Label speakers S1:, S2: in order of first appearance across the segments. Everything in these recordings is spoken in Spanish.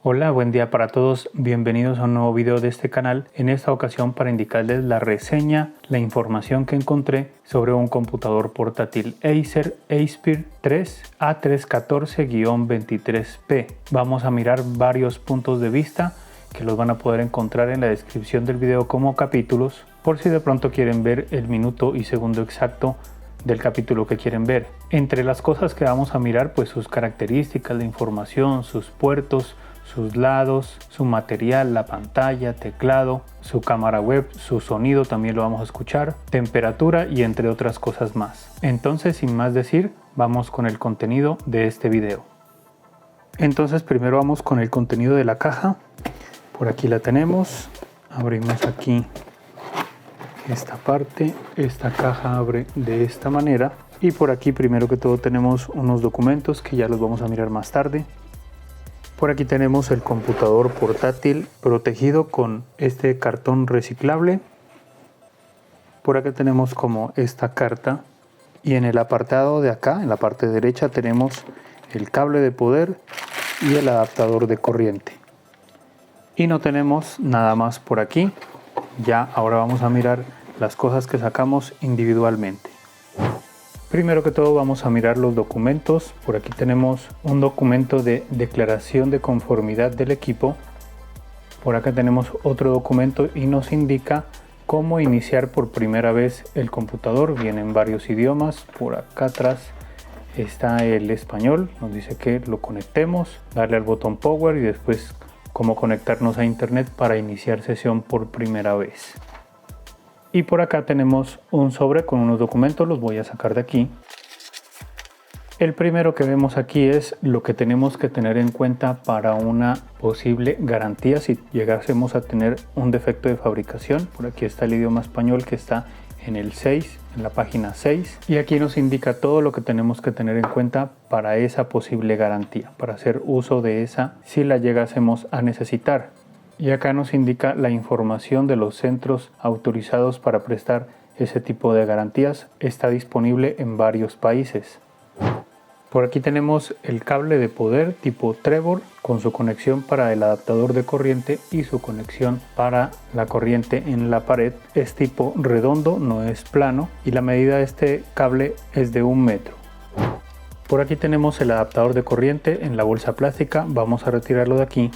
S1: Hola, buen día para todos, bienvenidos a un nuevo video de este canal, en esta ocasión para indicarles la reseña, la información que encontré sobre un computador portátil Acer Aspire 3 A314-23P. Vamos a mirar varios puntos de vista que los van a poder encontrar en la descripción del video como capítulos, por si de pronto quieren ver el minuto y segundo exacto del capítulo que quieren ver. Entre las cosas que vamos a mirar, pues sus características, la información, sus puertos, sus lados, su material, la pantalla, teclado, su cámara web, su sonido también lo vamos a escuchar, temperatura y entre otras cosas más. Entonces, sin más decir, vamos con el contenido de este video. Entonces primero vamos con el contenido de la caja. Por aquí la tenemos, abrimos aquí esta parte, esta caja abre de esta manera y por aquí primero que todo tenemos unos documentos que ya los vamos a mirar más tarde. Por aquí tenemos el computador portátil protegido con este cartón reciclable. Por acá tenemos como esta carta y en el apartado de acá, en la parte derecha, tenemos el cable de poder y el adaptador de corriente. Y no tenemos nada más por aquí. Ya ahora vamos a mirar las cosas que sacamos individualmente. Primero que todo vamos a mirar los documentos. Por aquí tenemos un documento de declaración de conformidad del equipo. Por acá tenemos otro documento y nos indica cómo iniciar por primera vez el computador. Vienen varios idiomas. Por acá atrás está el español. Nos dice que lo conectemos, darle al botón Power y después cómo conectarnos a internet para iniciar sesión por primera vez. Y por acá tenemos un sobre con unos documentos, los voy a sacar de aquí. El primero que vemos aquí es lo que tenemos que tener en cuenta para una posible garantía si llegásemos a tener un defecto de fabricación. Por aquí está el idioma español que está en el 6, en la página 6. Y aquí nos indica todo lo que tenemos que tener en cuenta para esa posible garantía, para hacer uso de esa si la llegásemos a necesitar. Y acá nos indica la información de los centros autorizados para prestar ese tipo de garantías. Está disponible en varios países. Por aquí tenemos el cable de poder tipo Trevor con su conexión para el adaptador de corriente y su conexión para la corriente en la pared. Es tipo redondo, no es plano, y la medida de este cable es de 1 metro. Por aquí tenemos el adaptador de corriente en la bolsa plástica. Vamos a retirarlo de aquí.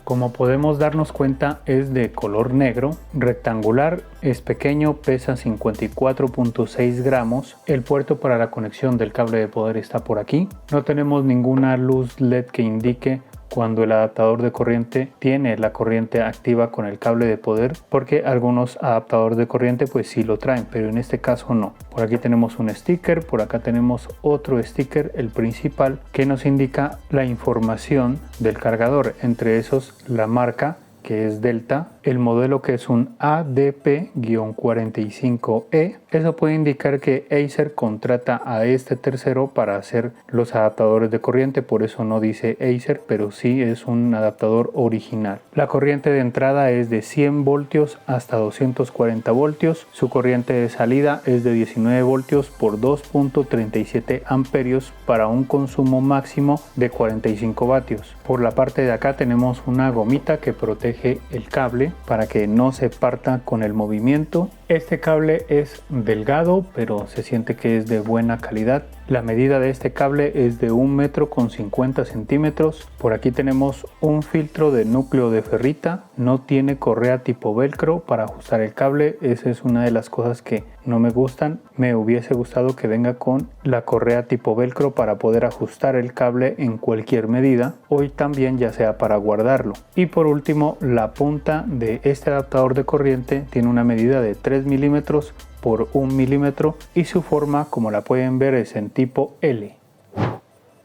S1: Como podemos darnos cuenta, es de color negro, rectangular, es pequeño, pesa 54.6 gramos. El puerto para la conexión del cable de poder está por aquí. No tenemos ninguna luz LED que indique cuando el adaptador de corriente tiene la corriente activa con el cable de poder, porque algunos adaptadores de corriente pues sí lo traen, pero en este caso no. Por aquí tenemos un sticker, por acá tenemos otro sticker, el principal, que nos indica la información del cargador, entre esos la marca que es Delta, el modelo que es un ADP-45E. Eso puede indicar que Acer contrata a este tercero para hacer los adaptadores de corriente, por eso no dice Acer, pero sí es un adaptador original. La corriente de entrada es de 100 voltios hasta 240 voltios. Su corriente de salida es de 19 voltios por 2.37 amperios para un consumo máximo de 45 vatios. Por la parte de acá tenemos una gomita que protege el cable para que no se parta con el movimiento. Este cable es delgado, pero se siente que es de buena calidad. La medida de este cable es de 1 metro con 50 centímetros. Por aquí tenemos un filtro de núcleo de ferrita. No tiene correa tipo velcro para ajustar el cable. Esa es una de las cosas que no me gustan. Me hubiese gustado que venga con la correa tipo velcro para poder ajustar el cable en cualquier medida. Hoy también ya sea para guardarlo. Y por último, la punta de este adaptador de corriente tiene una medida de 3 milímetros por 1 milímetro y su forma, como la pueden ver, es en tipo L.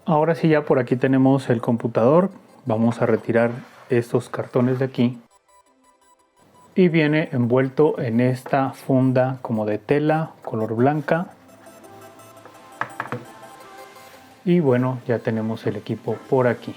S1: Ahora sí, ya por aquí tenemos el computador. Vamos a retirar estos cartones de aquí y viene envuelto en esta funda como de tela color blanca. Y bueno, ya tenemos el equipo por aquí.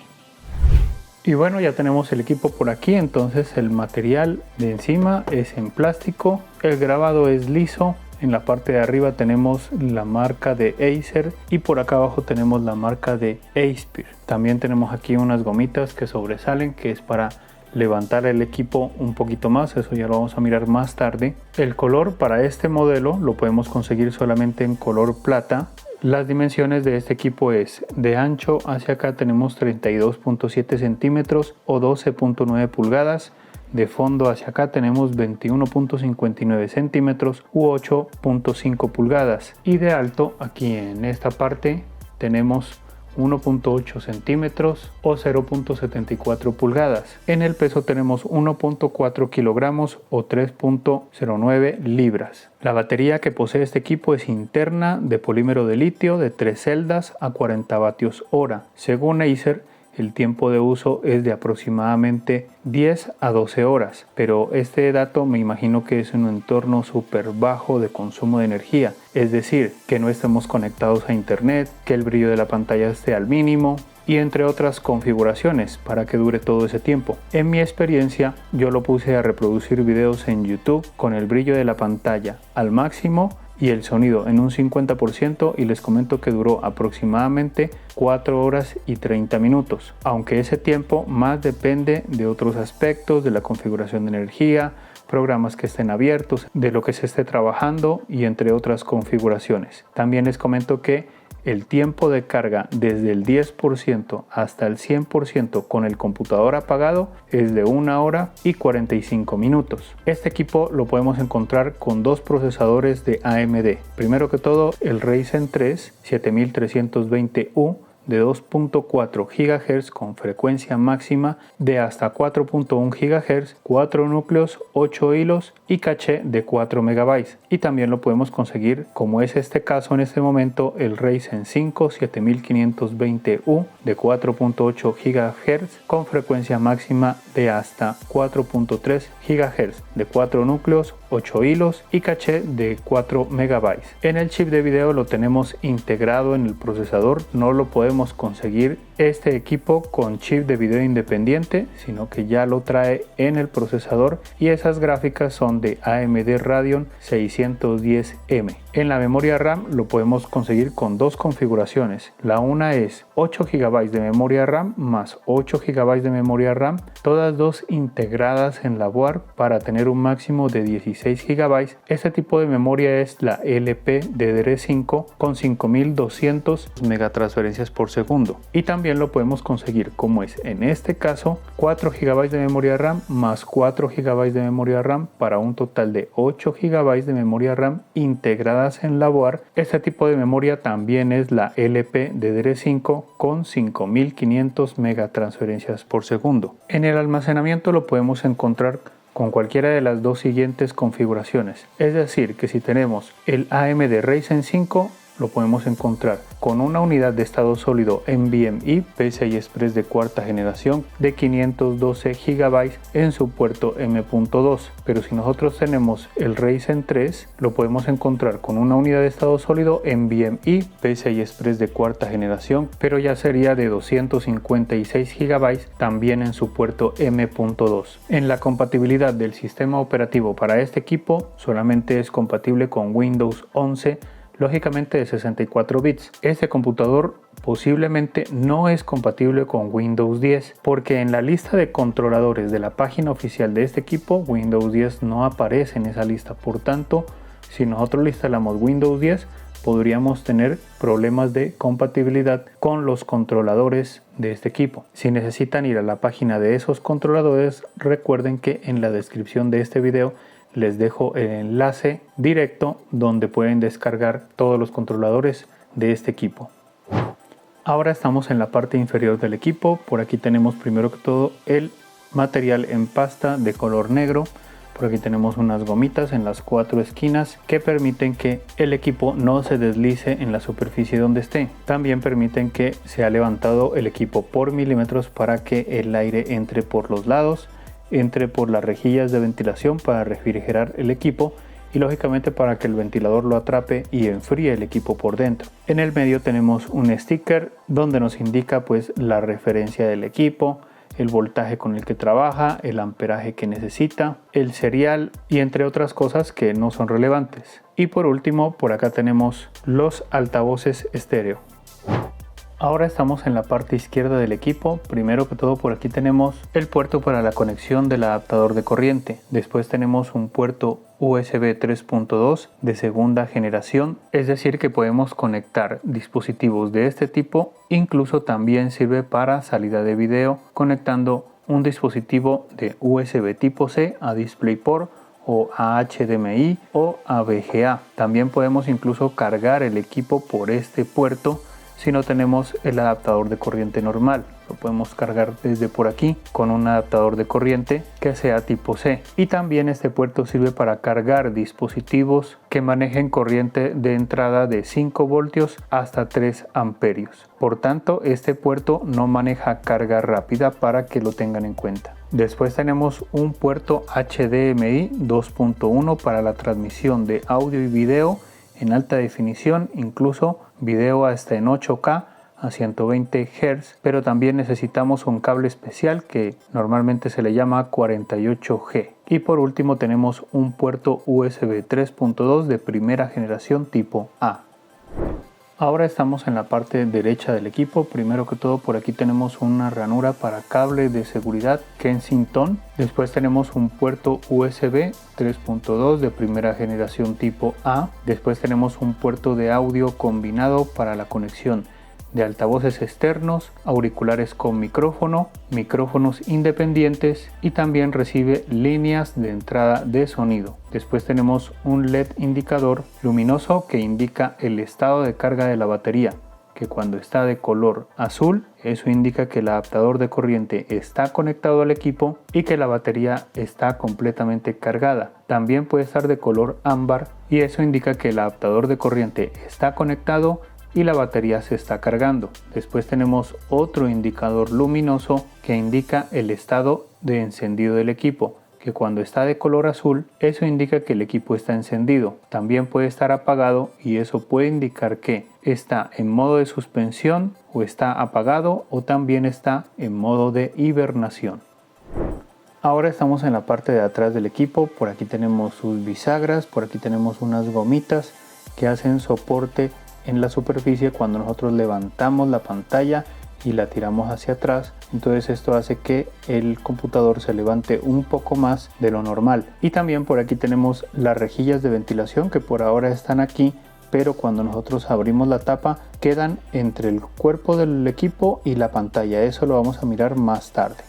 S1: Y bueno, ya tenemos el equipo por aquí. Entonces el material de encima es en plástico, el grabado es liso, En la parte de arriba tenemos la marca de Acer y por acá abajo tenemos la marca de Aspir. También tenemos aquí unas gomitas que sobresalen, que es para levantar el equipo un poquito más, eso ya lo vamos a mirar más tarde. El color para este modelo lo podemos conseguir solamente en color plata. Las dimensiones de este equipo es: de ancho hacia acá tenemos 32.7 centímetros o 12.9 pulgadas, de fondo hacia acá tenemos 21.59 centímetros u 8.5 pulgadas, y de alto aquí en esta parte tenemos 1.8 centímetros o 0.74 pulgadas. En el peso tenemos 1.4 kilogramos o 3.09 libras. La batería que posee este equipo es interna de polímero de litio de 3 celdas a 40 vatios hora. Según Acer, el tiempo de uso es de aproximadamente 10 a 12 horas, pero este dato me imagino que es un entorno súper bajo de consumo de energía, es decir, que no estemos conectados a internet, que el brillo de la pantalla esté al mínimo y entre otras configuraciones para que dure todo ese tiempo. En mi experiencia, yo lo puse a reproducir videos en YouTube con el brillo de la pantalla al máximo y el sonido en un 50%, y les comento que duró aproximadamente 4 horas y 30 minutos, aunque ese tiempo más depende de otros aspectos, de la configuración de energía, programas que estén abiertos, de lo que se esté trabajando y entre otras configuraciones. También les comento que el tiempo de carga desde el 10% hasta el 100% con el computador apagado es de 1 hora y 45 minutos. Este equipo lo podemos encontrar con dos procesadores de AMD. Primero que todo, el Ryzen 3 7320U de 2.4 GHz con frecuencia máxima de hasta 4.1 GHz, 4 núcleos, 8 hilos y caché de 4 MB. Y también lo podemos conseguir, como es este caso en este momento, el Ryzen 5 7520U de 4.8 GHz con frecuencia máxima de hasta 4.3 GHz, de 4 núcleos, 8 hilos y caché de 4 MB. En el chip de video lo tenemos integrado en el procesador, no lo podemos conseguir este equipo con chip de video independiente, sino que ya lo trae en el procesador, y esas gráficas son de AMD Radeon 610M. En la memoria RAM lo podemos conseguir con dos configuraciones. La una es 8 GB de memoria RAM más 8 GB de memoria RAM, todas dos integradas en la board para tener un máximo de 16 GB. Este tipo de memoria es la LPDDR5 con 5200 megatransferencias por segundo, y también lo podemos conseguir, como es en este caso, 4 GB de memoria RAM más 4 GB de memoria RAM para un total de 8 GB de memoria RAM integradas en la board. Este tipo de memoria también es la LPDDR5 con 5500 megatransferencias por segundo. En el almacenamiento lo podemos encontrar con cualquiera de las dos siguientes configuraciones, es decir, que si tenemos el AMD Ryzen 5 lo podemos encontrar con una unidad de estado sólido NVMe PCI Express de cuarta generación de 512 GB en su puerto M.2, pero si nosotros tenemos el Ryzen 3 lo podemos encontrar con una unidad de estado sólido NVMe PCI Express de cuarta generación, pero ya sería de 256 GB también en su puerto M.2. En la compatibilidad del sistema operativo para este equipo solamente es compatible con Windows 11, lógicamente de 64 bits. Este computador posiblemente no es compatible con Windows 10 porque en la lista de controladores de la página oficial de este equipo Windows 10 no aparece en esa lista. Por tanto, si nosotros le instalamos Windows 10 podríamos tener problemas de compatibilidad con los controladores de este equipo. Si necesitan ir a la página de esos controladores, recuerden que en la descripción de este video les dejo el enlace directo donde pueden descargar todos los controladores de este equipo. Ahora estamos en la parte inferior del equipo. Por aquí tenemos primero que todo el material en pasta de color negro. Por aquí tenemos unas gomitas en las 4 esquinas que permiten que el equipo no se deslice en la superficie donde esté. También permiten que sea levantado el equipo por milímetros para que el aire entre por los lados, entre por las rejillas de ventilación para refrigerar el equipo y lógicamente para que el ventilador lo atrape y enfríe el equipo por dentro. En el medio tenemos un sticker donde nos indica pues la referencia del equipo, el voltaje con el que trabaja, el amperaje que necesita, el serial y entre otras cosas que no son relevantes. Y por último, por acá tenemos los altavoces estéreo. Ahora estamos en la parte izquierda del equipo. Primero que todo, por aquí tenemos el puerto para la conexión del adaptador de corriente. Después tenemos un puerto USB 3.2 de segunda generación, es decir que podemos conectar dispositivos de este tipo. Incluso también sirve para salida de video conectando un dispositivo de USB tipo C a DisplayPort o a HDMI o a VGA. También podemos incluso cargar el equipo por este puerto si no tenemos el adaptador de corriente normal. Lo podemos cargar desde por aquí con un adaptador de corriente que sea tipo C. Y también este puerto sirve para cargar dispositivos que manejen corriente de entrada de 5 voltios hasta 3 amperios. Por tanto, este puerto no maneja carga rápida, para que lo tengan en cuenta. Después tenemos un puerto HDMI 2.1 para la transmisión de audio y video en alta definición, incluso video hasta en 8K a 120 Hz, pero también necesitamos un cable especial que normalmente se le llama 48G. Y por último tenemos un puerto USB 3.2 de primera generación tipo A. Ahora estamos en la parte derecha del equipo. Primero que todo, por aquí tenemos una ranura para cable de seguridad Kensington. Después tenemos un puerto USB 3.2 de primera generación tipo A. Después tenemos un puerto de audio combinado para la conexión de altavoces externos, auriculares con micrófono, micrófonos independientes y también recibe líneas de entrada de sonido. Después tenemos un LED indicador luminoso que indica el estado de carga de la batería, que cuando está de color azul, eso indica que el adaptador de corriente está conectado al equipo y que la batería está completamente cargada. También puede estar de color ámbar y eso indica que el adaptador de corriente está conectado y la batería se está cargando. Después tenemos otro indicador luminoso que indica el estado de encendido del equipo, que cuando está de color azul, eso indica que el equipo está encendido. También puede estar apagado y eso puede indicar que está en modo de suspensión o está apagado, o también está en modo de hibernación. Ahora estamos en la parte de atrás del equipo. Por aquí tenemos sus bisagras, por aquí tenemos unas gomitas que hacen soporte en la superficie cuando nosotros levantamos la pantalla y la tiramos hacia atrás. Entonces esto hace que el computador se levante un poco más de lo normal. Y también por aquí tenemos las rejillas de ventilación que por ahora están aquí, pero cuando nosotros abrimos la tapa quedan entre el cuerpo del equipo y la pantalla. Eso lo vamos a mirar más tarde.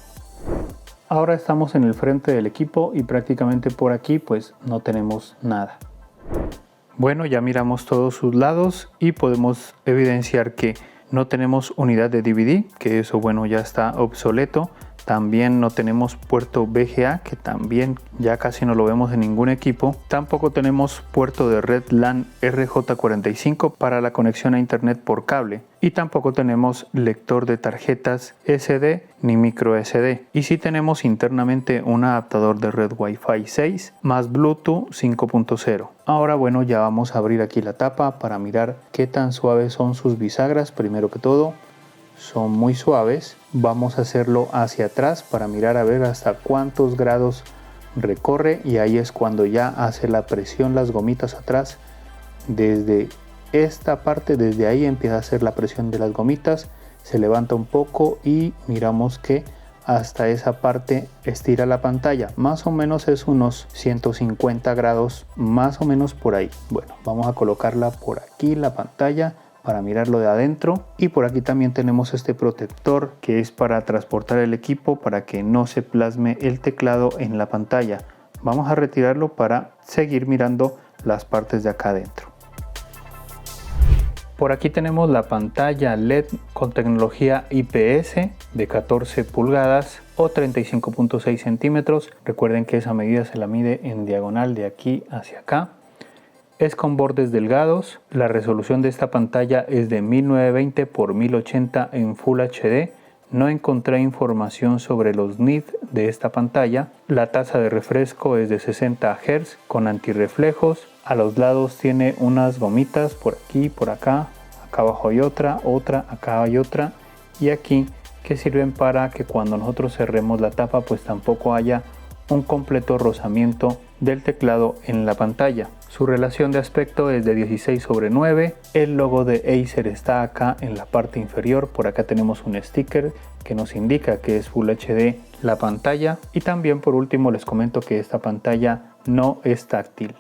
S1: Ahora estamos en el frente del equipo y prácticamente por aquí pues no tenemos nada. Bueno, ya miramos todos sus lados y podemos evidenciar que no tenemos unidad de DVD, que eso bueno ya está obsoleto. También no tenemos puerto VGA, que también ya casi no lo vemos en ningún equipo. Tampoco tenemos puerto de red LAN RJ45 para la conexión a internet por cable. Y tampoco tenemos lector de tarjetas SD ni micro SD. Y sí tenemos internamente un adaptador de red Wi-Fi 6 más Bluetooth 5.0. Ahora bueno, ya vamos a abrir aquí la tapa para mirar qué tan suaves son sus bisagras. Primero que todo, son muy suaves. Vamos a hacerlo hacia atrás para mirar a ver hasta cuántos grados recorre, y ahí es cuando ya hace la presión las gomitas atrás. Desde esta parte, desde ahí empieza a hacer la presión de las gomitas, se levanta un poco y miramos que hasta esa parte estira la pantalla. Más o menos es unos 150 grados, más o menos por ahí. Bueno, vamos a colocarla por aquí la pantalla para mirarlo de adentro. Y por aquí también tenemos este protector que es para transportar el equipo para que no se plasme el teclado en la pantalla. Vamos a retirarlo para seguir mirando las partes de acá adentro. Por aquí tenemos la pantalla LED con tecnología IPS de 14 pulgadas o 35.6 centímetros. Recuerden que esa medida se la mide en diagonal de aquí hacia acá. Es con bordes delgados. La resolución de esta pantalla es de 1920 x 1080 en Full HD. No encontré información sobre los nits de esta pantalla. La tasa de refresco es de 60 Hz con antirreflejos. A los lados tiene unas gomitas por aquí, por acá. Acá abajo hay otra, acá hay otra y aquí que sirven para que cuando nosotros cerremos la tapa pues tampoco haya un completo rozamiento del teclado en la pantalla. Su relación de aspecto es de 16:9. El logo de Acer está acá en la parte inferior. Por acá tenemos un sticker que nos indica que es Full HD la pantalla. Y también por último les comento que esta pantalla no es táctil.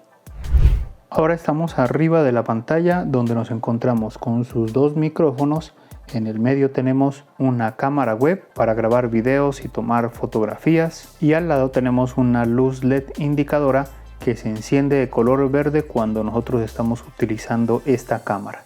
S1: Ahora estamos arriba de la pantalla donde nos encontramos con sus dos micrófonos. En el medio tenemos una cámara web para grabar videos y tomar fotografías, y al lado tenemos una luz LED indicadora que se enciende de color verde cuando nosotros estamos utilizando esta cámara.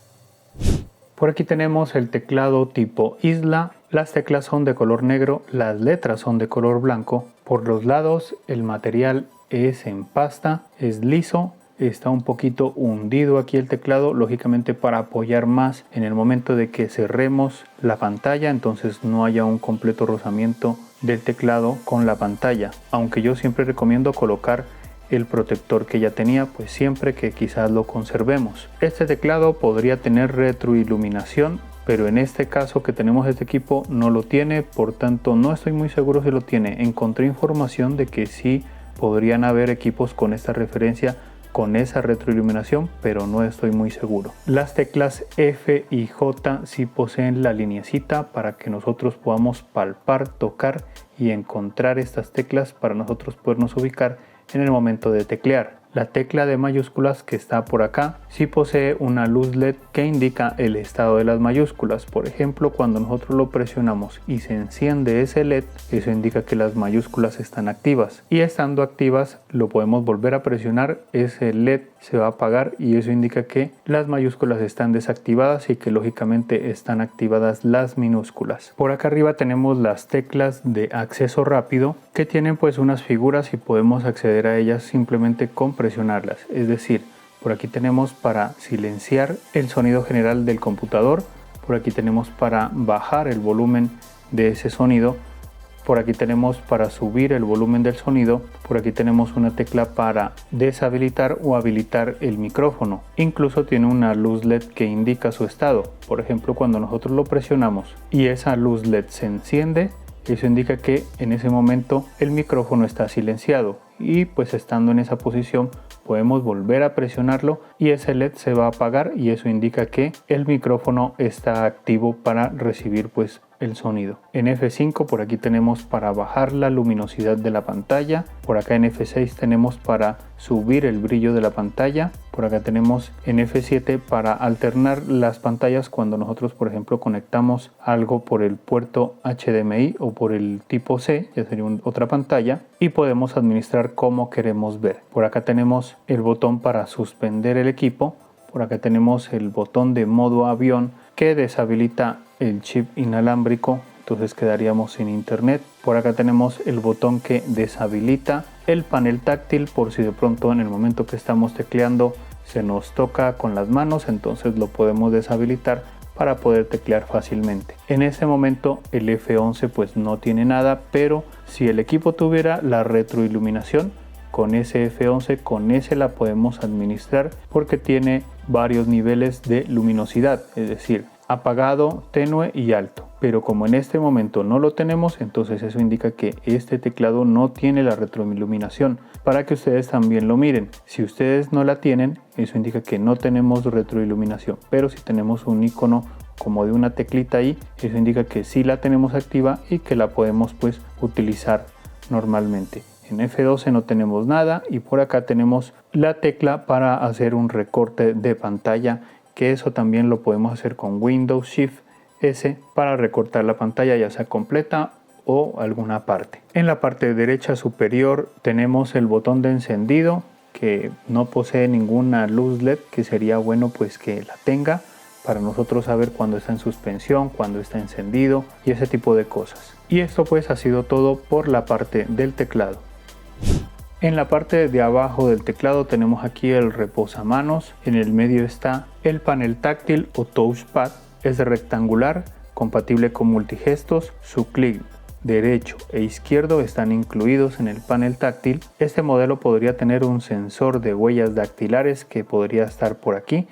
S1: Por aquí tenemos el teclado tipo Isla. Las teclas son de color negro, las letras son de color blanco. Por los lados el material es en pasta, es liso. Está un poquito hundido aquí el teclado, lógicamente para apoyar más en el momento de que cerremos la pantalla, entonces no haya un completo rozamiento del teclado con la pantalla. Aunque yo siempre recomiendo colocar el protector que ya tenía, pues siempre que quizás lo conservemos. Este teclado podría tener retroiluminación, pero en este caso que tenemos este equipo no lo tiene, por tanto no estoy muy seguro si lo tiene. Encontré información de que sí podrían haber equipos con esta referencia con esa retroiluminación, pero no estoy muy seguro. Las teclas F y J sí poseen la lineecita para que nosotros podamos palpar, tocar y encontrar estas teclas para nosotros podernos ubicar en el momento de teclear. La tecla de mayúsculas que está por acá sí posee una luz LED que indica el estado de las mayúsculas. Por ejemplo, cuando nosotros lo presionamos y se enciende ese LED, eso indica que las mayúsculas están activas, y estando activas lo podemos volver a presionar, ese LED se va a apagar y eso indica que las mayúsculas están desactivadas y que lógicamente están activadas las minúsculas. Por acá arriba tenemos las teclas de acceso rápido que tienen pues unas figuras y podemos acceder a ellas simplemente con presionarlas. Es decir, por aquí tenemos para silenciar el sonido general del computador, por aquí tenemos para bajar el volumen de ese sonido, por aquí tenemos para subir el volumen del sonido, por aquí tenemos una tecla para deshabilitar o habilitar el micrófono. Incluso tiene una luz LED que indica su estado. Por ejemplo, cuando nosotros lo presionamos y esa luz LED se enciende, eso indica que en ese momento el micrófono está silenciado, y pues estando en esa posición podemos volver a presionarlo y ese LED se va a apagar y eso indica que el micrófono está activo para recibir pues el sonido. En F5 por aquí tenemos para bajar la luminosidad de la pantalla, por acá en F6 tenemos para subir el brillo de la pantalla, por acá tenemos en F7 para alternar las pantallas cuando nosotros por ejemplo conectamos algo por el puerto HDMI o por el tipo C, ya sería otra pantalla, y podemos administrar cómo queremos ver. Por acá tenemos el botón para suspender el equipo, por acá tenemos el botón de modo avión que deshabilita el chip inalámbrico, entonces quedaríamos sin internet. Por acá tenemos el botón que deshabilita el panel táctil por si de pronto en el momento que estamos tecleando se nos toca con las manos, entonces lo podemos deshabilitar para poder teclear fácilmente. En ese momento el F11 pues no tiene nada, pero si el equipo tuviera la retroiluminación, con ese F11, con ese la podemos administrar porque tiene varios niveles de luminosidad, es decir, apagado, tenue y alto. Pero como en este momento no lo tenemos, entonces eso indica que este teclado no tiene la retroiluminación, para que ustedes también lo miren. Si ustedes no la tienen, eso indica que no tenemos retroiluminación, pero si tenemos un icono como de una teclita ahí, eso indica que sí la tenemos activa y que la podemos pues utilizar normalmente. En F12 no tenemos nada y por acá tenemos la tecla para hacer un recorte de pantalla, que eso también lo podemos hacer con Windows Shift S para recortar la pantalla ya sea completa o alguna parte. En la parte derecha superior tenemos el botón de encendido que no posee ninguna luz LED, que sería bueno pues que la tenga para nosotros saber cuando está en suspensión, cuando está encendido y ese tipo de cosas. Y esto pues ha sido todo por la parte del teclado. En la parte de abajo del teclado tenemos aquí el reposamanos, en el medio está el panel táctil o touchpad, es rectangular, compatible con multigestos, su clic derecho e izquierdo están incluidos en el panel táctil. Este modelo podría tener un sensor de huellas dactilares que podría estar por aquí,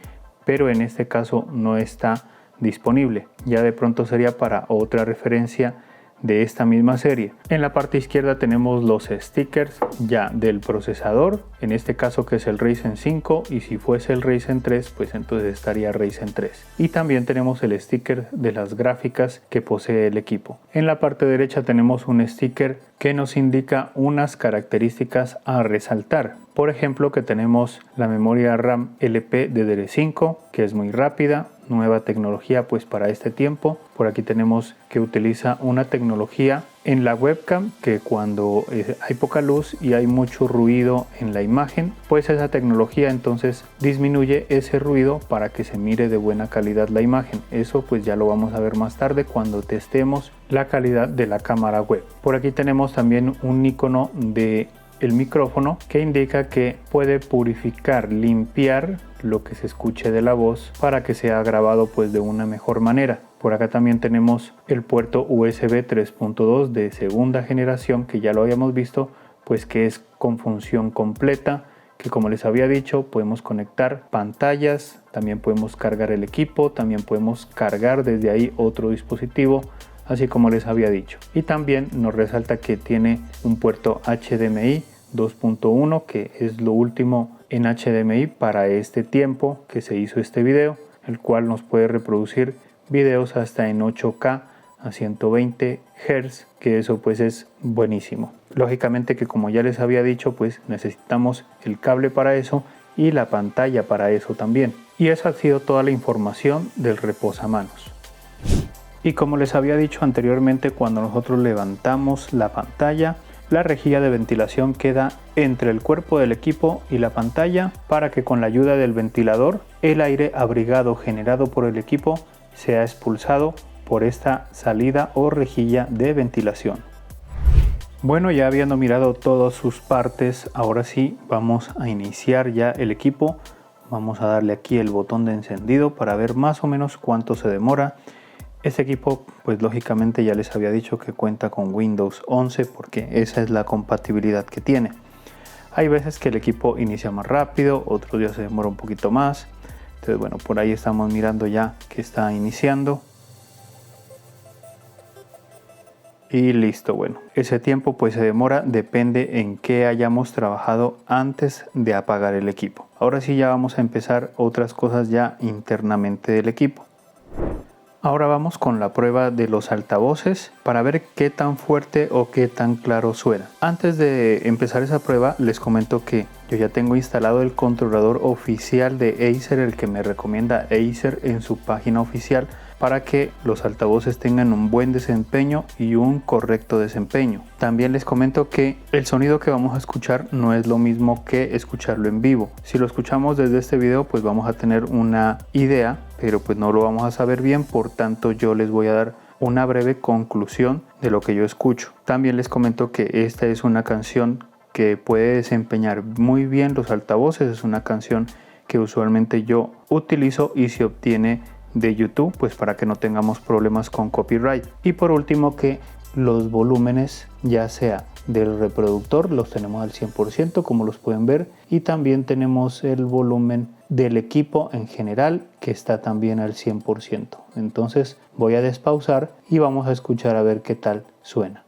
S1: pero en este caso no está disponible. Ya de pronto sería para otra referencia de esta misma serie. En la parte izquierda tenemos los stickers ya del procesador, en este caso que es el Ryzen 5, y si fuese el Ryzen 3 pues entonces estaría Ryzen 3. Y también tenemos el sticker de las gráficas que posee el equipo. En la parte derecha tenemos un sticker que nos indica unas características a resaltar. Por ejemplo, que tenemos la memoria RAM LPDDR5, que es muy rápida, nueva tecnología pues para este tiempo. Por aquí tenemos que utiliza una tecnología en la webcam que cuando hay poca luz y hay mucho ruido en la imagen, pues esa tecnología entonces disminuye ese ruido para que se mire de buena calidad la imagen. Eso pues ya lo vamos a ver más tarde cuando testemos la calidad de la cámara web. Por aquí tenemos también un icono de el micrófono que indica que puede purificar, limpiar lo que se escuche de la voz para que sea grabado pues de una mejor manera. Por acá también tenemos el puerto USB 3.2 de segunda generación, que ya lo habíamos visto, pues que es con función completa, que como les había dicho podemos conectar pantallas, también podemos cargar el equipo, también podemos cargar desde ahí otro dispositivo, así como les había dicho. Y también nos resalta que tiene un puerto HDMI 2.1, que es lo último en HDMI para este tiempo que se hizo este video, el cual nos puede reproducir videos hasta en 8K a 120 Hz, que eso pues es buenísimo. Lógicamente que como ya les había dicho, pues necesitamos el cable para eso y la pantalla para eso también. Y esa ha sido toda la información del reposamanos. Y como les había dicho anteriormente, cuando nosotros levantamos la pantalla, la rejilla de ventilación queda entre el cuerpo del equipo y la pantalla para que con la ayuda del ventilador el aire abrigado generado por el equipo sea expulsado por esta salida o rejilla de ventilación. Bueno, ya habiendo mirado todas sus partes, ahora sí vamos a iniciar ya el equipo. Vamos a darle aquí el botón de encendido para ver más o menos cuánto se demora. Este equipo pues lógicamente ya les había dicho que cuenta con Windows 11 porque esa es la compatibilidad que tiene. Hay veces que el equipo inicia más rápido, otros días se demora un poquito más. Entonces bueno, por ahí estamos mirando ya que está iniciando. Y listo, bueno, ese tiempo pues se demora, depende en qué hayamos trabajado antes de apagar el equipo. Ahora sí ya vamos a empezar otras cosas ya internamente del equipo. Ahora vamos con la prueba de los altavoces para ver qué tan fuerte o qué tan claro suena. Antes de empezar esa prueba les comento que yo ya tengo instalado el controlador oficial de Acer, el que me recomienda Acer en su página oficial, para que los altavoces tengan un buen desempeño y un correcto desempeño. También les comento que el sonido que vamos a escuchar no es lo mismo que escucharlo en vivo. Si lo escuchamos desde este video pues vamos a tener una idea, pero pues no lo vamos a saber bien, por tanto yo les voy a dar una breve conclusión de lo que yo escucho. También les comento que esta es una canción que puede desempeñar muy bien los altavoces, es una canción que usualmente yo utilizo y se obtiene de YouTube, pues para que no tengamos problemas con copyright. Y por último, que los volúmenes ya sea del reproductor los tenemos al 100% como los pueden ver, y también tenemos el volumen del equipo en general que está también al 100%. Entonces voy a despausar y vamos a escuchar a ver qué tal suena.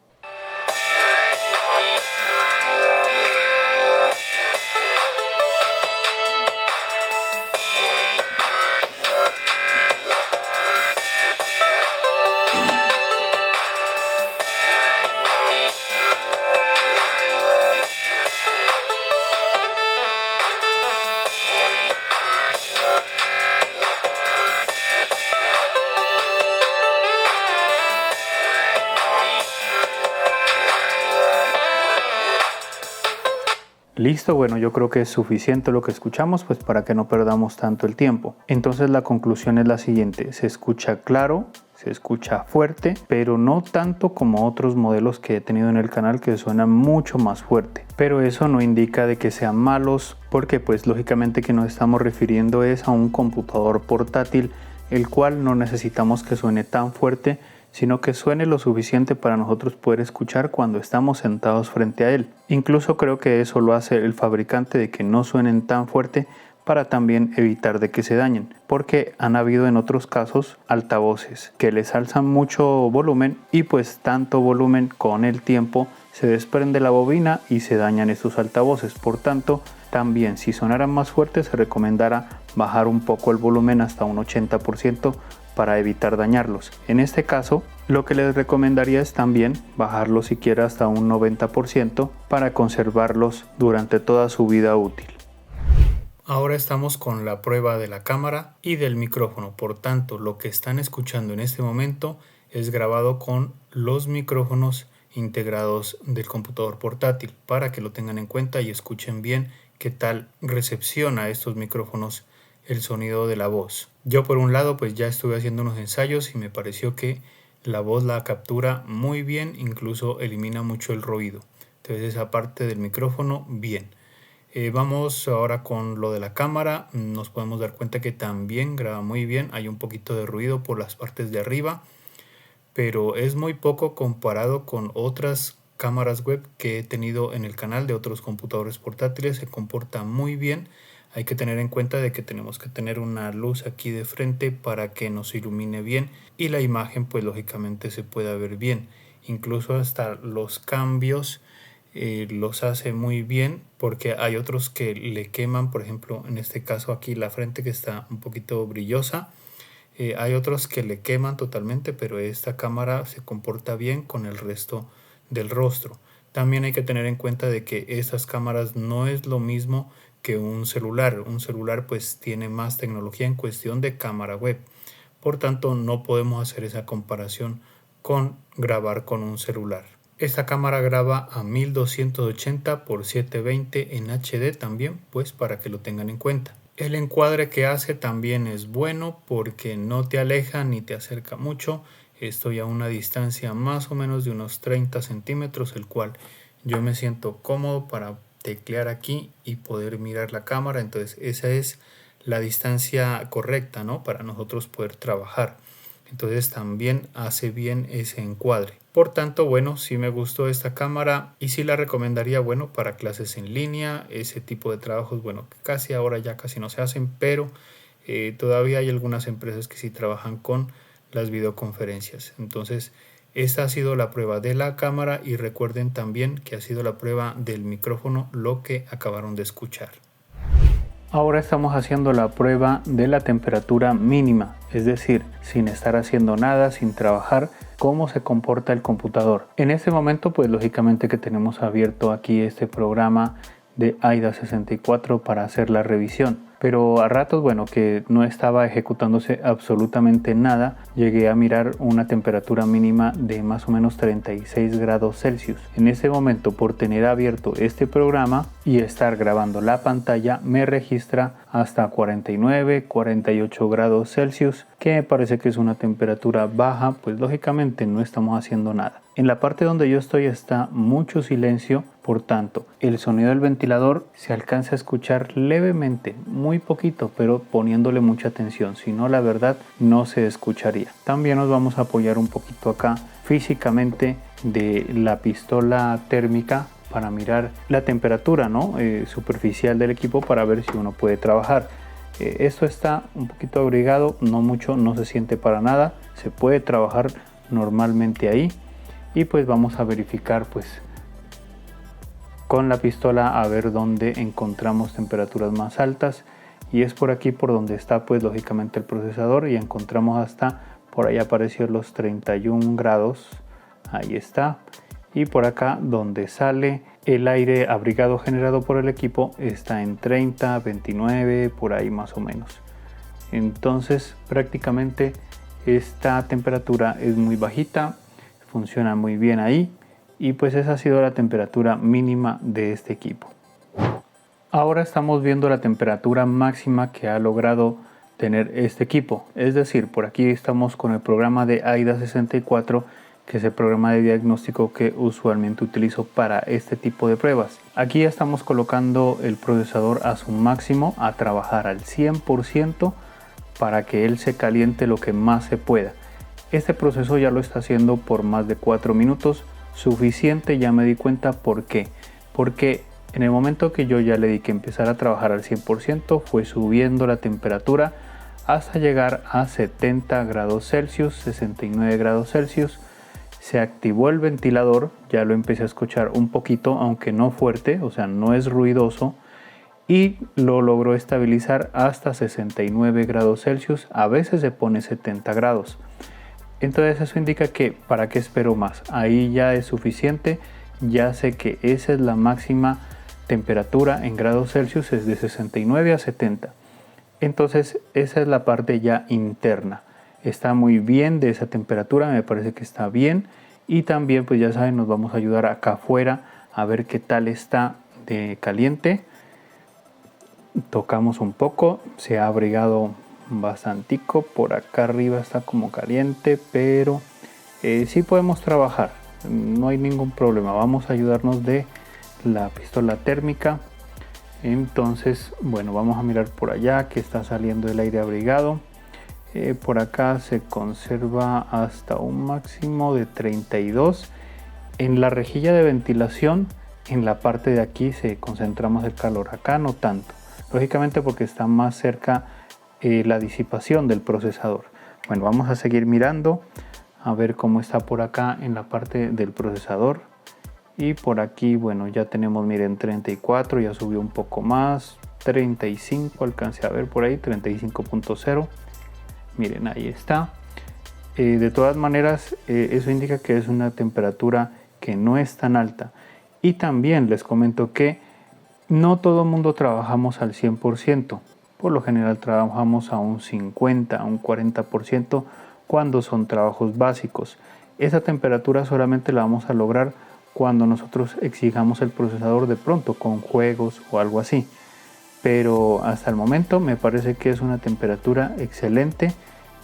S1: Listo, bueno, yo creo que es suficiente lo que escuchamos pues para que no perdamos tanto el tiempo. Entonces la conclusión es la siguiente: se escucha claro, se escucha fuerte, pero no tanto como otros modelos que he tenido en el canal que suenan mucho más fuerte. Pero eso no indica de que sean malos, porque pues lógicamente que nos estamos refiriendo es a un computador portátil, el cual no necesitamos que suene tan fuerte, sino que suene lo suficiente para nosotros poder escuchar cuando estamos sentados frente a él. Incluso creo que eso lo hace el fabricante, de que no suenen tan fuerte para también evitar de que se dañen, porque han habido en otros casos altavoces que les alzan mucho volumen y pues tanto volumen con el tiempo se desprende la bobina y se dañan estos altavoces. Por tanto, también si sonaran más fuertes se recomendará bajar un poco el volumen hasta un 80% para evitar dañarlos. En este caso, lo que les recomendaría es también bajarlo siquiera hasta un 90% para conservarlos durante toda su vida útil. Ahora estamos con la prueba de la cámara y del micrófono. Por tanto, lo que están escuchando en este momento es grabado con los micrófonos integrados del computador portátil, para que lo tengan en cuenta y escuchen bien qué tal recepciona estos micrófonos el sonido de la voz. Yo por un lado pues ya estuve haciendo unos ensayos y me pareció que la voz la captura muy bien, incluso elimina mucho el ruido. Entonces esa parte del micrófono bien. Vamos ahora con lo de la cámara. Nos podemos dar cuenta que también graba muy bien. Hay un poquito de ruido por las partes de arriba, pero es muy poco comparado con otras cámaras web que he tenido en el canal de otros computadores portátiles. Se comporta muy bien. Hay que tener en cuenta de que tenemos que tener una luz aquí de frente para que nos ilumine bien y la imagen pues lógicamente se pueda ver bien. Incluso hasta los cambios los hace muy bien, porque hay otros que le queman, por ejemplo en este caso aquí la frente que está un poquito brillosa. Hay otros que le queman totalmente, pero esta cámara se comporta bien con el resto del rostro. También hay que tener en cuenta de que estas cámaras no es lo mismo que un celular. Un celular pues tiene más tecnología en cuestión de cámara web. Por tanto, no podemos hacer esa comparación con grabar con un celular. Esta cámara graba a 1280 x 720 en HD también, pues para que lo tengan en cuenta. El encuadre que hace también es bueno porque no te aleja ni te acerca mucho. Estoy a una distancia más o menos de unos 30 centímetros, el cual yo me siento cómodo para teclear aquí y poder mirar la cámara. Entonces esa es la distancia correcta, ¿no?, para nosotros poder trabajar. Entonces también hace bien ese encuadre. Por tanto, bueno, sí me gustó esta cámara y sí la recomendaría, bueno, para clases en línea, ese tipo de trabajos, bueno, casi ahora ya casi no se hacen, pero todavía hay algunas empresas que sí trabajan con las videoconferencias. Entonces, esta ha sido la prueba de la cámara y recuerden también que ha sido la prueba del micrófono lo que acabaron de escuchar. Ahora estamos haciendo la prueba de la temperatura mínima, es decir, sin estar haciendo nada, sin trabajar, cómo se comporta el computador. En este momento, pues lógicamente que tenemos abierto aquí este programa de AIDA 64 para hacer la revisión. Pero a ratos, bueno, que no estaba ejecutándose absolutamente nada, llegué a mirar una temperatura mínima de más o menos 36 grados Celsius. En ese momento, por tener abierto este programa y estar grabando la pantalla, me registra hasta 49, 48 grados Celsius, que me parece que es una temperatura baja, pues lógicamente no estamos haciendo nada. En la parte donde yo estoy está mucho silencio, por tanto, el sonido del ventilador se alcanza a escuchar levemente, muy poquito, pero poniéndole mucha atención, si no, la verdad no se escucharía. También nos vamos a apoyar un poquito acá físicamente de la pistola térmica para mirar la temperatura, ¿no?, superficial del equipo, para ver si uno puede trabajar. Esto está un poquito abrigado, no mucho, no se siente para nada, se puede trabajar normalmente ahí. Y pues vamos a verificar pues con la pistola a ver dónde encontramos temperaturas más altas, y es por aquí por donde está pues lógicamente el procesador, y encontramos hasta por ahí apareció los 31 grados, ahí está, y por acá donde sale el aire abrigado generado por el equipo está en 30, 29, por ahí más o menos. Entonces prácticamente esta temperatura es muy bajita, funciona muy bien ahí, y pues esa ha sido la temperatura mínima de este equipo. Ahora estamos viendo la temperatura máxima que ha logrado tener este equipo, es decir, por aquí estamos con el programa de AIDA 64, que es el programa de diagnóstico que usualmente utilizo para este tipo de pruebas. Aquí ya estamos colocando el procesador a su máximo, a trabajar al 100% para que él se caliente lo que más se pueda. Este proceso ya lo está haciendo por más de 4 minutos, suficiente, ya me di cuenta. ¿Por qué? Porque En el momento que yo ya le di que empezara a trabajar al 100%, fue subiendo la temperatura hasta llegar a 70 grados Celsius, 69 grados Celsius. Se activó el ventilador, ya lo empecé a escuchar un poquito, aunque no fuerte, o sea, no es ruidoso, y lo logró estabilizar hasta 69 grados Celsius. A veces se pone 70 grados. Entonces eso indica que ¿para qué espero más? Ahí ya es suficiente, ya sé que esa es la máxima temperatura en grados Celsius, es de 69 a 70. Entonces esa es la parte ya interna. Está muy bien de esa temperatura, me parece que está bien. Y también pues ya saben, nos vamos a ayudar acá afuera a ver qué tal está de caliente. Tocamos un poco, se ha abrigado bastantico, por acá arriba está como caliente, pero sí podemos trabajar, no hay ningún problema. Vamos a ayudarnos de la pistola térmica. Entonces, bueno, vamos a mirar por allá que está saliendo el aire abrigado. Por acá se conserva hasta un máximo de 32. En la rejilla de ventilación, en la parte de aquí se concentra más el calor, acá no tanto, lógicamente porque está más cerca la disipación del procesador. Bueno, vamos a seguir mirando a ver cómo está por acá en la parte del procesador. Y por aquí, bueno, ya tenemos, miren, 34, ya subió un poco más, 35, alcancé a ver por ahí, 35.0. Miren, ahí está. De todas maneras, eso indica que es una temperatura que no es tan alta. Y también les comento que no todo el mundo trabajamos al 100%. Por lo general trabajamos a un 50, a un 40% cuando son trabajos básicos. Esa temperatura solamente la vamos a lograr cuando nosotros exijamos el procesador de pronto con juegos o algo así. Pero hasta el momento me parece que es una temperatura excelente,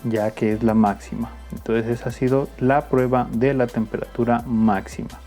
S1: ya que es la máxima. Entonces esa ha sido la prueba de la temperatura máxima.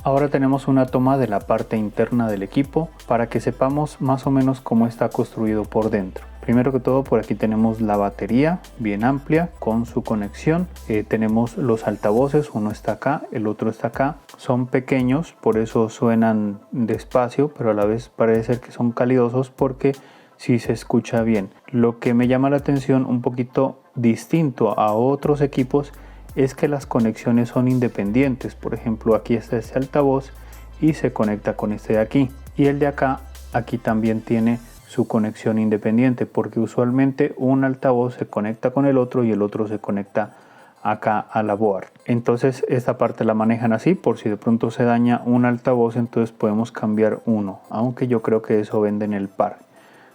S1: Ahora tenemos una toma de la parte interna del equipo para que sepamos más o menos cómo está construido por dentro. Primero que todo, por aquí tenemos la batería bien amplia con su conexión. Tenemos los altavoces, uno está acá, el otro está acá. Son pequeños, por eso suenan despacio, pero a la vez parece ser que son calidosos porque sí se escucha bien. Lo que me llama la atención un poquito distinto a otros equipos es que las conexiones son independientes. Por ejemplo, aquí está este altavoz y se conecta con este de aquí. Y el de acá, aquí también tiene su conexión independiente, porque usualmente un altavoz se conecta con el otro y el otro se conecta acá a la board. Entonces esta parte la manejan así, por si de pronto se daña un altavoz, entonces podemos cambiar uno, aunque yo creo que eso vende en el par.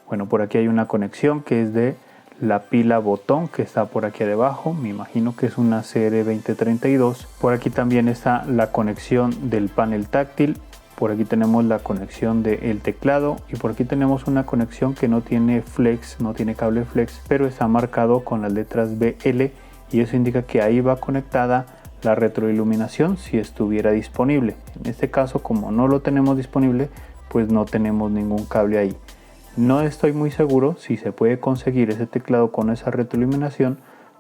S1: Bueno, por aquí hay una conexión que es de la pila botón que está por aquí debajo, me imagino que es una CR2032. Por aquí también está la conexión del panel táctil. Por aquí tenemos la conexión del teclado y por aquí tenemos una conexión que no tiene flex, no tiene cable flex, pero está marcado con las letras BL y eso indica que ahí va conectada la retroiluminación si estuviera disponible. En este caso, como no lo tenemos disponible, pues no tenemos ningún cable ahí. No estoy muy seguro si se puede conseguir ese teclado con esa retroiluminación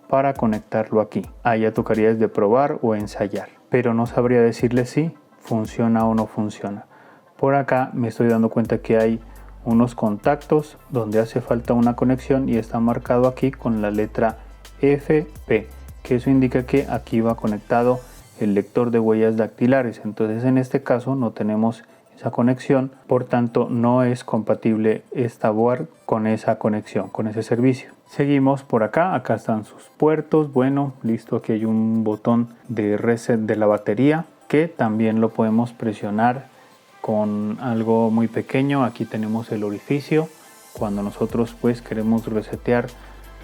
S1: para conectarlo aquí. Ahí ya tocaría desde probar o ensayar, pero no sabría decirle si funciona o no funciona. Por acá me estoy dando cuenta que hay unos contactos donde hace falta una conexión y está marcado aquí con la letra FP, que eso indica que aquí va conectado el lector de huellas dactilares. Entonces en este caso no tenemos esa conexión, por tanto no es compatible esta board con esa conexión, con ese servicio. Seguimos por acá, acá están sus puertos. Bueno, listo, aquí hay un botón de reset de la batería que también lo podemos presionar con algo muy pequeño. Aquí tenemos el orificio cuando nosotros pues queremos resetear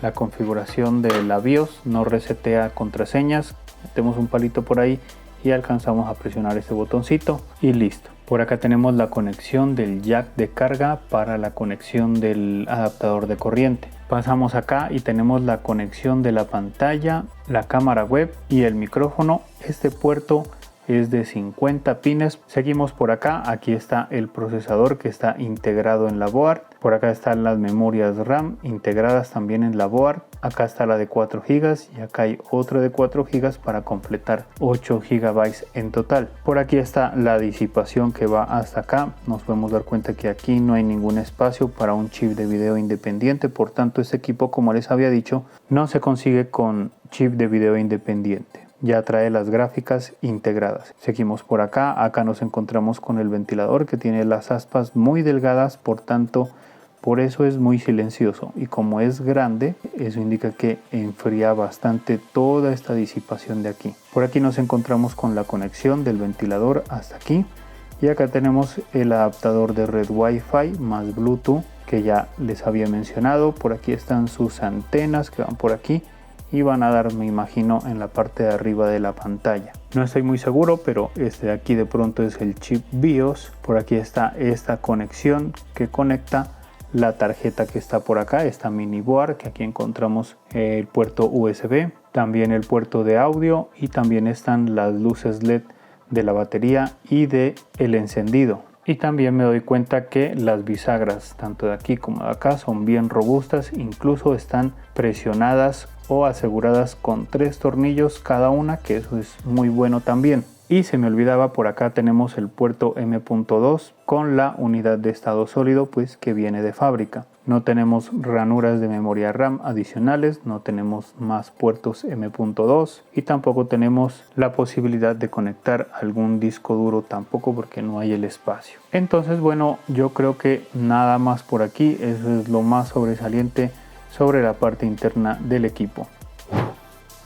S1: la configuración de la BIOS. No resetea contraseñas, metemos un palito por ahí y alcanzamos a presionar este botoncito y listo. Por acá tenemos la conexión del jack de carga para la conexión del adaptador de corriente. Pasamos acá y tenemos la conexión de la pantalla, la cámara web y el micrófono. Este puerto es de 50 pines. Seguimos por acá, aquí está el procesador que está integrado en la board. Por acá están las memorias RAM integradas también en la board. Acá está la de 4 GB y acá hay otra de 4 GB para completar 8 GB en total. Por aquí está la disipación que va hasta acá. Nos podemos dar cuenta que aquí no hay ningún espacio para un chip de video independiente. Por tanto, este equipo, como les había dicho, no se consigue con chip de video independiente. Ya trae las gráficas integradas. Seguimos por acá. Acá nos encontramos con el ventilador que tiene las aspas muy delgadas, por tanto, por eso es muy silencioso. Y como es grande, eso indica que enfría bastante toda esta disipación de aquí. Por aquí nos encontramos con la conexión del ventilador hasta aquí. Y acá tenemos el adaptador de red Wi-Fi más Bluetooth que ya les había mencionado. Por aquí están sus antenas que van por aquí y van a dar, me imagino, en la parte de arriba de la pantalla. No estoy muy seguro, pero este de aquí de pronto es el chip BIOS. Por aquí está esta conexión que conecta la tarjeta que está por acá, esta mini board, que aquí encontramos el puerto USB, también el puerto de audio y también están las luces LED de la batería y de el encendido. Y también me doy cuenta que las bisagras tanto de aquí como de acá son bien robustas, incluso están presionadas o aseguradas con 3 tornillos cada una, que eso es muy bueno también. Y se me olvidaba, por acá tenemos el puerto M.2 con la unidad de estado sólido pues que viene de fábrica. No tenemos ranuras de memoria RAM adicionales, no tenemos más puertos M.2 y tampoco tenemos la posibilidad de conectar algún disco duro tampoco porque no hay el espacio. Entonces bueno, yo creo que nada más por aquí. Eso es lo más sobresaliente sobre la parte interna del equipo.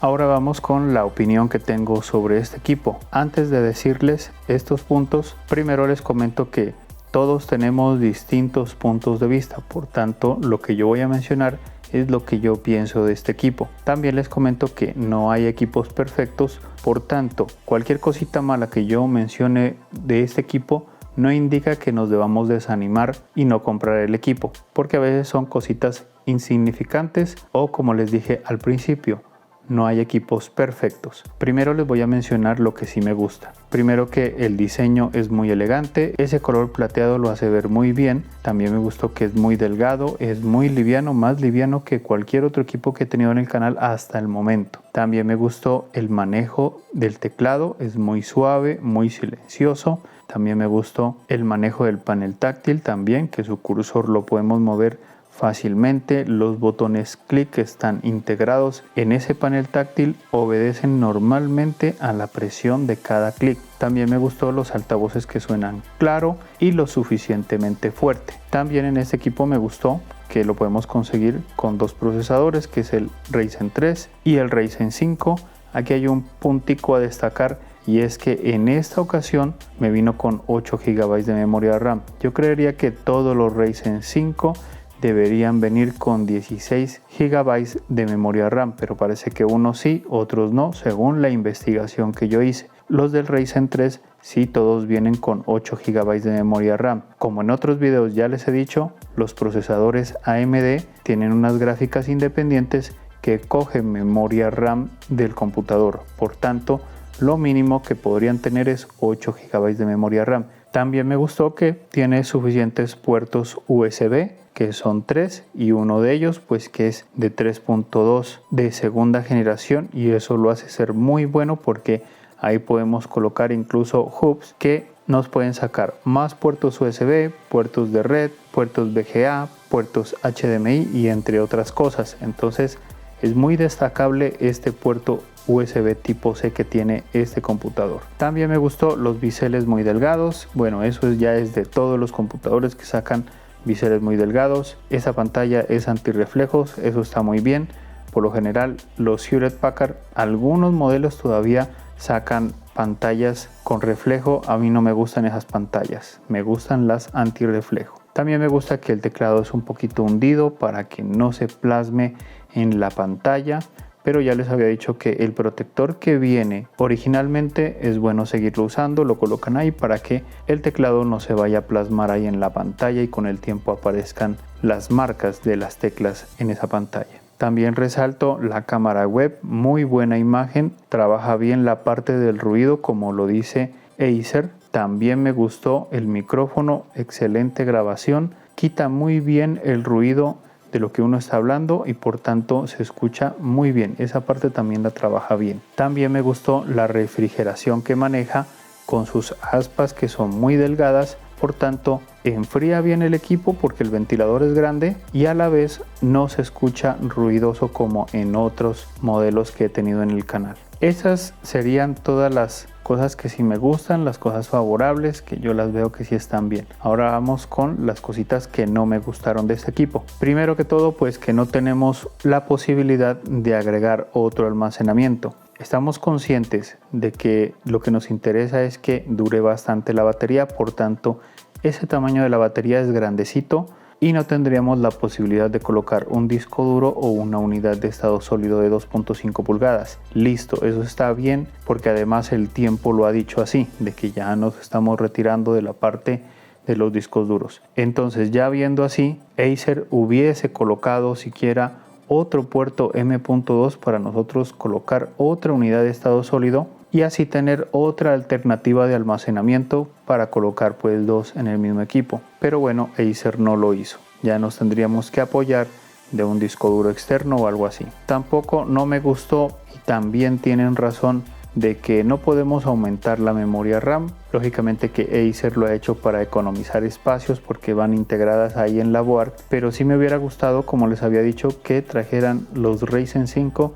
S1: Ahora vamos con la opinión que tengo sobre este equipo. Antes de decirles estos puntos, primero les comento que todos tenemos distintos puntos de vista, por tanto lo que yo voy a mencionar es lo que yo pienso de este equipo. También les comento que no hay equipos perfectos, por tanto cualquier cosita mala que yo mencione de este equipo no indica que nos debamos desanimar y no comprar el equipo, porque a veces son cositas insignificantes o, como les dije al principio, no hay equipos perfectos. Primero les voy a mencionar lo que sí me gusta. Primero que el diseño es muy elegante, ese color plateado lo hace ver muy bien. También me gustó que es muy delgado, es muy liviano, más liviano que cualquier otro equipo que he tenido en el canal hasta el momento. También me gustó el manejo del teclado, es muy suave, muy silencioso. También me gustó el manejo del panel táctil también, que su cursor lo podemos mover fácilmente. Los botones clic están integrados en ese panel táctil, obedecen normalmente a la presión de cada clic. También me gustó los altavoces que suenan claro y lo suficientemente fuerte. También en este equipo me gustó que lo podemos conseguir con 2 procesadores, que es el Ryzen 3 y el Ryzen 5. Aquí hay un puntico a destacar y es que en esta ocasión me vino con 8 GB de memoria RAM. Yo creería que todos los Ryzen 5 deberían venir con 16 GB de memoria RAM, pero parece que unos sí, otros no, según la investigación que yo hice. Los del Ryzen 3 sí, todos vienen con 8 GB de memoria RAM. Como en otros videos ya les he dicho, los procesadores AMD tienen unas gráficas independientes que cogen memoria RAM del computador. Por tanto, lo mínimo que podrían tener es 8 GB de memoria RAM. También me gustó que tiene suficientes puertos USB, que son 3, y uno de ellos pues que es de 3.2 de segunda generación, y eso lo hace ser muy bueno porque ahí podemos colocar incluso hubs que nos pueden sacar más puertos USB, puertos de red, puertos VGA, puertos HDMI y entre otras cosas. Entonces es muy destacable este puerto USB tipo C que tiene este computador. También me gustó los biseles muy delgados. Bueno, eso ya es de todos los computadores que sacan biseles muy delgados. Esa pantalla es antirreflejos, eso está muy bien. Por lo general los Hewlett Packard, algunos modelos todavía sacan pantallas con reflejo. A mí no me gustan esas pantallas, me gustan las antirreflejo. También me gusta que el teclado es un poquito hundido para que no se plasme en la pantalla, pero ya les había dicho que el protector que viene originalmente es bueno seguirlo usando. Lo colocan ahí para que el teclado no se vaya a plasmar ahí en la pantalla y con el tiempo aparezcan las marcas de las teclas en esa pantalla. También resalto la cámara web, muy buena imagen, trabaja bien la parte del ruido como lo dice Acer. También me gustó el micrófono, excelente grabación, quita muy bien el ruido de lo que uno está hablando y por tanto se escucha muy bien. Esa parte también la trabaja bien. También me gustó la refrigeración que maneja con sus aspas que son muy delgadas, por tanto enfría bien el equipo porque el ventilador es grande y a la vez no se escucha ruidoso como en otros modelos que he tenido en el canal. Esas serían todas las cosas que sí me gustan, las cosas favorables que yo las veo que sí están bien. Ahora vamos con las cositas que no me gustaron de este equipo. Primero que todo, pues que no tenemos la posibilidad de agregar otro almacenamiento. Estamos conscientes de que lo que nos interesa es que dure bastante la batería, por tanto ese tamaño de la batería es grandecito y no tendríamos la posibilidad de colocar un disco duro o una unidad de estado sólido de 2.5 pulgadas. Listo, eso está bien porque además el tiempo lo ha dicho así, de que ya nos estamos retirando de la parte de los discos duros. Entonces ya viendo así, Acer hubiese colocado siquiera otro puerto M.2 para nosotros colocar otra unidad de estado sólido y así tener otra alternativa de almacenamiento para colocar pues dos en el mismo equipo. Pero bueno, Acer no lo hizo. Ya nos tendríamos que apoyar de un disco duro externo o algo así. Tampoco no me gustó y también tienen razón de que no podemos aumentar la memoria RAM. Lógicamente que Acer lo ha hecho para economizar espacios porque van integradas ahí en la board, pero sí me hubiera gustado, como les había dicho, que trajeran los Ryzen 5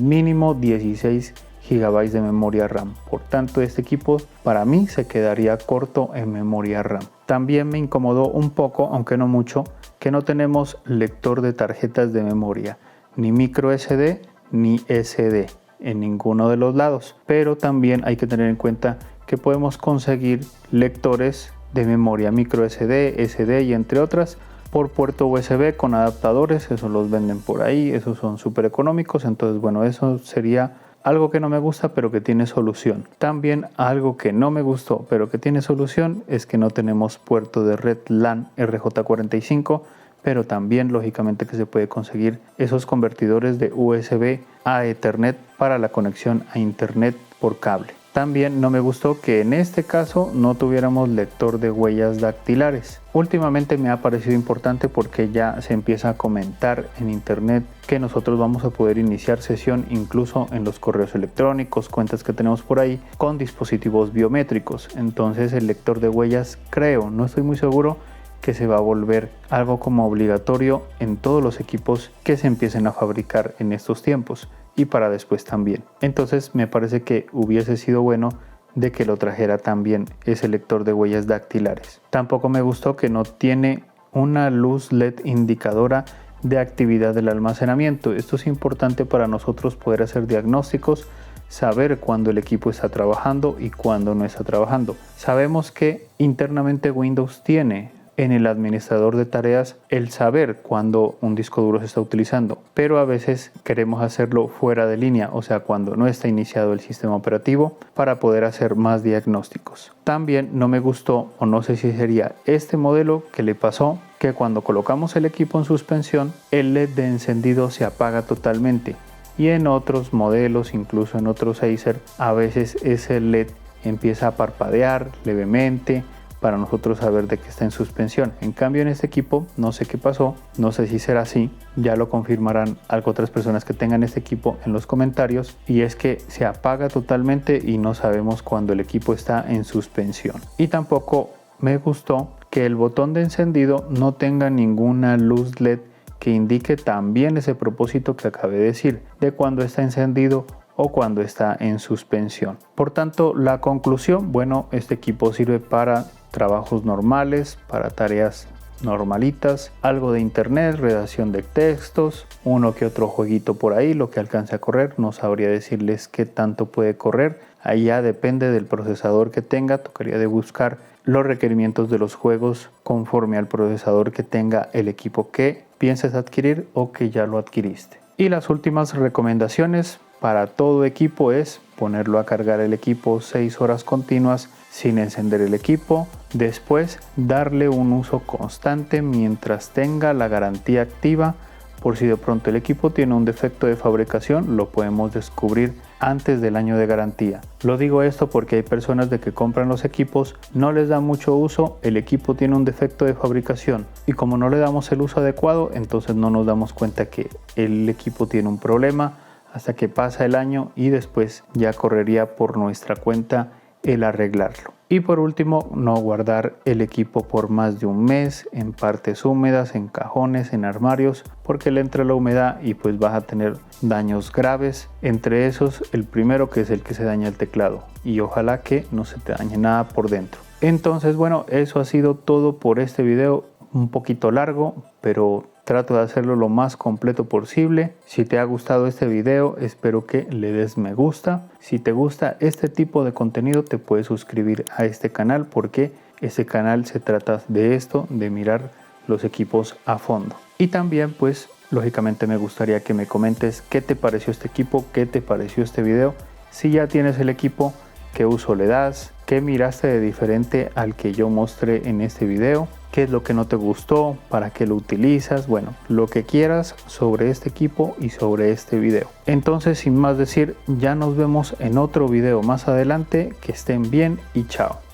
S1: mínimo 16 GB de memoria RAM. Por tanto, este equipo para mí se quedaría corto en memoria RAM. También me incomodó un poco, aunque no mucho, que no tenemos lector de tarjetas de memoria, ni micro SD ni SD en ninguno de los lados, pero también hay que tener en cuenta que podemos conseguir lectores de memoria micro SD, SD y entre otras por puerto USB con adaptadores. Eso los venden por ahí, esos son súper económicos. Entonces bueno, eso sería algo que no me gusta pero que tiene solución. También algo que no me gustó pero que tiene solución es que no tenemos puerto de red LAN RJ45, pero también lógicamente que se puede conseguir esos convertidores de USB a Ethernet para la conexión a Internet por cable. También no me gustó que en este caso no tuviéramos lector de huellas dactilares. Últimamente me ha parecido importante porque ya se empieza a comentar en Internet que nosotros vamos a poder iniciar sesión incluso en los correos electrónicos, cuentas que tenemos por ahí con dispositivos biométricos. Entonces el lector de huellas, creo, no estoy muy seguro, que se va a volver algo como obligatorio en todos los equipos que se empiecen a fabricar en estos tiempos y para después también. Entonces me parece que hubiese sido bueno de que lo trajera también ese lector de huellas dactilares. Tampoco me gustó que no tiene una luz LED indicadora de actividad del almacenamiento. Esto es importante para nosotros poder hacer diagnósticos, saber cuándo el equipo está trabajando y cuándo no está trabajando. Sabemos que internamente Windows tiene en el administrador de tareas el saber cuándo un disco duro se está utilizando, pero a veces queremos hacerlo fuera de línea, o sea cuando no está iniciado el sistema operativo, para poder hacer más diagnósticos. También no me gustó, o no sé si sería este modelo que le pasó, que cuando colocamos el equipo en suspensión el LED de encendido se apaga totalmente, y en otros modelos, incluso en otros Acer, a veces ese LED empieza a parpadear levemente para nosotros saber de que está en suspensión. En cambio en este equipo no sé qué pasó, no sé si será así, ya lo confirmarán otras personas que tengan este equipo en los comentarios, y es que se apaga totalmente y no sabemos cuando el equipo está en suspensión. Y tampoco me gustó que el botón de encendido no tenga ninguna luz LED que indique también ese propósito que acabé de decir, de cuando está encendido o cuando está en suspensión. Por tanto, la conclusión, bueno, este equipo sirve para trabajos normales, para tareas normalitas, algo de internet, redacción de textos, uno que otro jueguito por ahí, lo que alcance a correr. No sabría decirles qué tanto puede correr, ahí ya depende del procesador que tenga, tocaría de buscar los requerimientos de los juegos conforme al procesador que tenga el equipo que pienses adquirir o que ya lo adquiriste. Y las últimas recomendaciones para todo equipo es ponerlo a cargar el equipo 6 horas continuas sin encender el equipo, después darle un uso constante mientras tenga la garantía activa por si de pronto el equipo tiene un defecto de fabricación, lo podemos descubrir antes del año de garantía. Lo digo esto porque hay personas de que compran los equipos, no les da mucho uso, el equipo tiene un defecto de fabricación y como no le damos el uso adecuado, entonces no nos damos cuenta que el equipo tiene un problema hasta que pasa el año y después ya correría por nuestra cuenta el arreglarlo. Y por último, no guardar el equipo por más de un mes en partes húmedas, en cajones, en armarios, porque le entra la humedad y pues vas a tener daños graves. Entre esos, el primero que es el que se daña el teclado y ojalá que no se te dañe nada por dentro. Entonces bueno, eso ha sido todo por este video, un poquito largo, pero trato de hacerlo lo más completo posible. Si te ha gustado este video, espero que le des me gusta. Si te gusta este tipo de contenido, te puedes suscribir a este canal porque este canal se trata de esto, de mirar los equipos a fondo. Y también pues lógicamente me gustaría que me comentes qué te pareció este equipo, qué te pareció este video. Si ya tienes el equipo, qué uso le das, qué miraste de diferente al que yo mostré en este video, qué es lo que no te gustó, para qué lo utilizas, bueno, lo que quieras sobre este equipo y sobre este video. Entonces, sin más decir, ya nos vemos en otro video más adelante, que estén bien y chao.